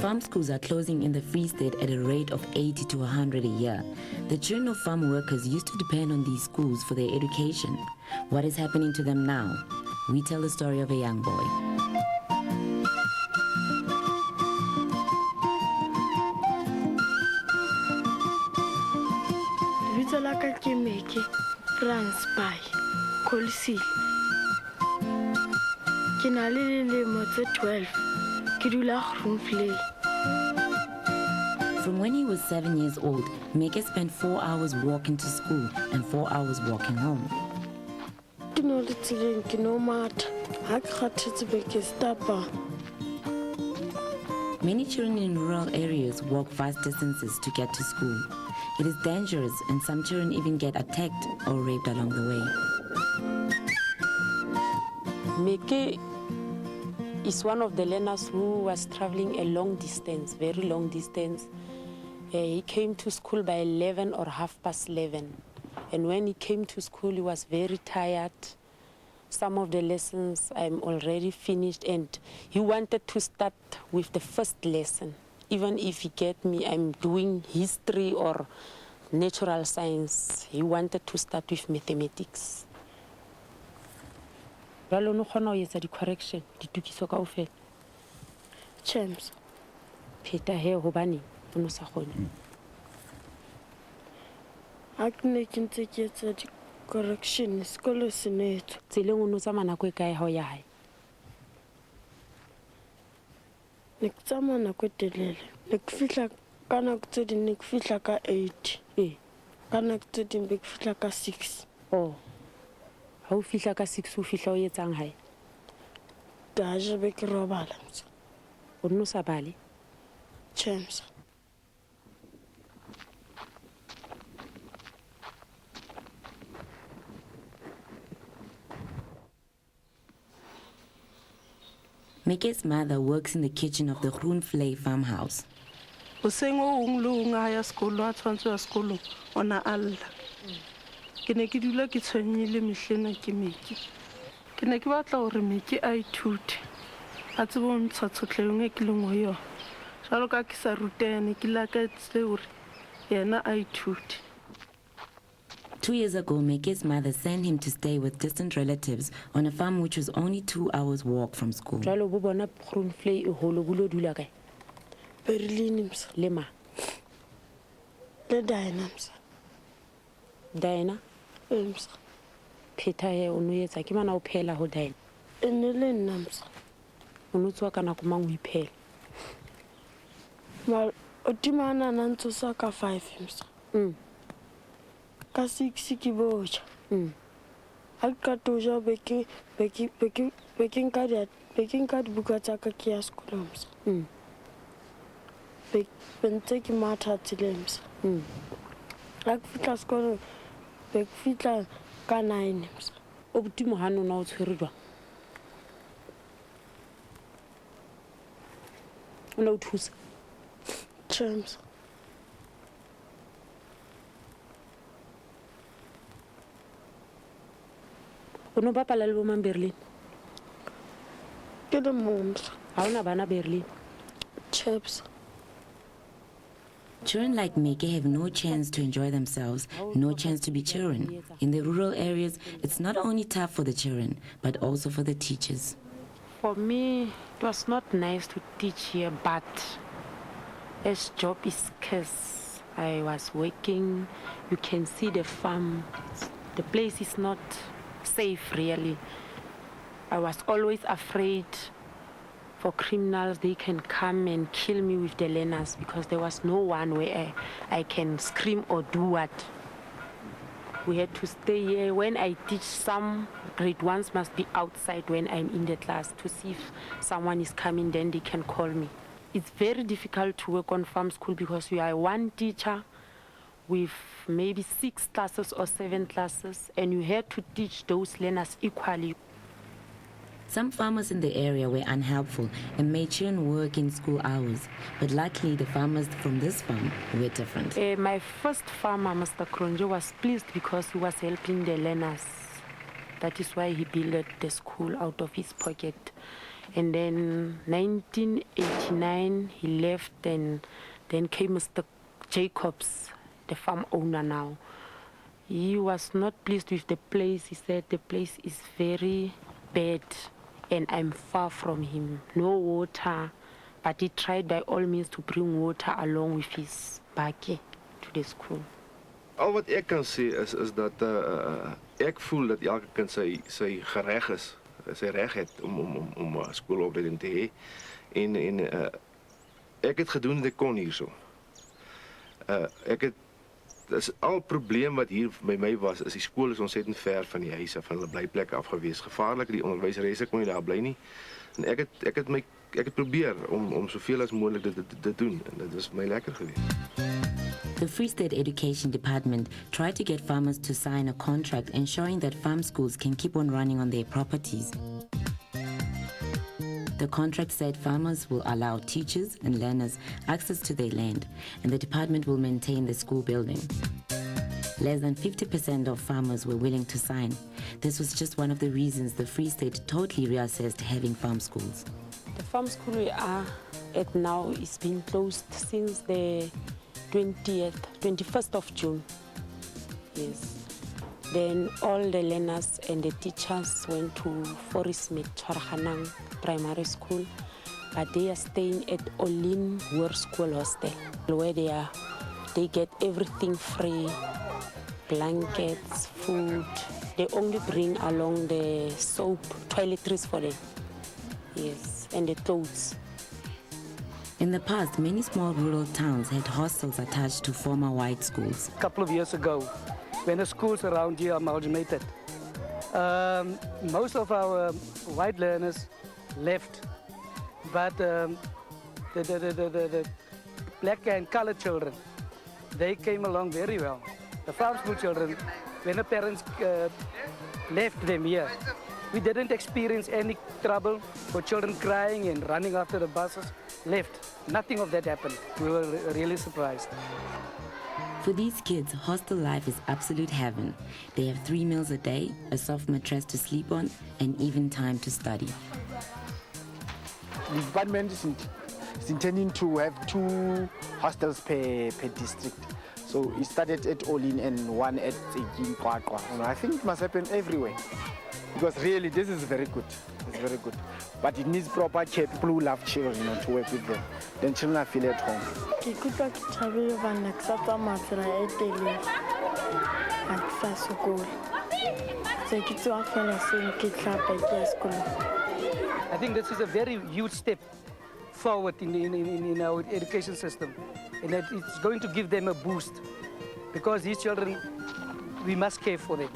Farm schools are closing in the Free State at a rate of 80 to 100 a year. The children of farm workers used to depend on these schools for their education. What is happening to them now? We tell the story of a young boy. Lebitso la ka ke Meke France by Colisile. Ke na le dilemo tse 12. Ke dula Groenvlei. From when he was 7 years old, Meke spent 4 hours walking to school and 4 hours walking home. Ke no le tseleng ke no matha. Ha ke kgathetse be ke stapa. Many children in rural areas walk vast distances to get to school. It is dangerous, and some children even get attacked or raped along the way. Meke is one of the learners who was traveling a long distance, very long distance. He came to school by 11 or 11:30. And when he came to school, he was very tired. Some of the lessons I'm already finished, and he wanted to start with the first lesson. Even if he get me, I'm doing history or natural science, he wanted to start with mathematics. Jalo no kgona ho etsa di-correction, ditukiso kaofela. Champs. Pheta he hobane o no sa kgone. Ha ke ne ke ntse ke etsa di-correction, sekolo se netho. Tseleng o no tsamaya nako e kae ha o ya hae? Ne ke tsamaya nako e telele. Ne ke fihla ka nako tse ding ne ke fihla ka 8. Ka nako tse ding be ke fihla ka 6. Oh. Ha o fihla ka 6 o fihla o etsang hae? Da je be ke robala. O no sa bale? Champs. Meke's mother works in the kitchen of the Groenvlei farmhouse. Hoseng o ong le ong a ya sekolo a tshwantswe ya sekolo ona alla. Ke ne ke dula ke tshwenyile mehlena ke Meke. Ke ne ke batla hore Meke a ithute a tsebe ho ntsha tshotlehong e ke leng ho yona. Jwalo ka ke sa rutene ke lakatse hore yena a ithute. 2 years ago, Meke's mother sent him to stay with distant relatives on a farm which was only 2 hours walk from school. Jwalo bo bona Groenvlei e holo bulo dula kae? Berlin. Lema. Le Diana. Diana? Pheta he o no etsa ke mana o phela ho Diana. Ene le nna. O no tswa kana go mang o iphela. Mal o timana na ntso sa ka 5. Ka 6 ke boja. Ha ka toja beking ka dibuka tsa ka ke ya sekolo. Bentse ke matha tseleng. Ha ke fihla sekolo be ke fihla ka 9. O botimo ha nona o tshwere jwang? O no thusa. Champs. O no bapala le bo mang Berlin? Ke le moms. Ha ona bana Berlin? Chaps. Children like Meke have no chance to enjoy themselves, no chance to be children. In the rural areas, it's not only tough for the children, but also for the teachers. For me, it was not nice to teach here, but as job is scarce, I was working. You can see the farm. The place is not safe, really. I was always afraid for criminals. They can come and kill me with the learners because there was no one where I can scream or do what. We had to stay here. When I teach, some grade ones must be outside when I'm in the class to see if someone is coming, then they can call me. It's very difficult to work on farm school because you are one teacher with maybe 6 classes or 7 classes, and you had to teach those learners equally. Some farmers in the area were unhelpful and made children work in school hours. But luckily, the farmers from this farm were different. My first farmer, Mr. Kronje, was pleased because he was helping the learners. That is why he built the school out of his pocket. And then 1989, he left, and then came Mr. Jacobs, the farm owner now. He was not pleased with the place. He said the place is very bad and I'm far from him. No water, but he tried by all means to bring water along with his bakkie to the school. Al wat ek kan sê is dat ek voel dat elke kind sy gereg is, sy reg het om skoolopleiding te hê. En ek het gedoen wat ek kon hierso. Dis al probleem wat hier by my was, is die skool is ontsettend ver van die huise, van hulle blyplek af gewees. Gevaarlik, die onderwyseresse kon nie daar bly nie. En ek het probeer om soveel as moontlik dit te doen, en dit was my lekker geweest. The Free State Education Department tried to get farmers to sign a contract ensuring that farm schools can keep on running on their properties. The contract said farmers will allow teachers and learners access to their land, and the department will maintain the school building. Less than 50% of farmers were willing to sign. This was just one of the reasons the Free State totally reassessed having farm schools. The farm school we are at now is being closed since the 21st of June. Yes. Then all the learners and the teachers went to Forest Mead Tshwaraganang Primary School, but they are staying at Olin War School Hostel, where they get everything free, blankets, food. They only bring along the soap, toiletries for them. Yes, and the clothes. In the past, many small rural towns had hostels attached to former white schools. A couple of years ago, when the schools around here amalgamated, most of our white learners left, but the black and colored children, they came along very well. The farm school children, when the parents left them here, we didn't experience any trouble for children crying and running after the buses. Left. Nothing of that happened. We were really surprised. For these kids, hostel life is absolute heaven. They have 3 meals a day, a soft mattress to sleep on, and even time to study. The department is intending to have 2 hostels per district. So it started at Olin and 1 at Kwaqwa. I think it must happen everywhere. Because really, this is very good. It's very good. But it needs proper care, people who love children, to work with them. Then children feel at home. Ke ikutlwa ke thabile hobane ke sa tsamaya tsela e telele ha ke sa sokola. Se ke tsoha fela seng ke tlhapa ke ya sekolong. I think this is a very huge step forward in our education system, and that it's going to give them a boost, because these children, we must care for them.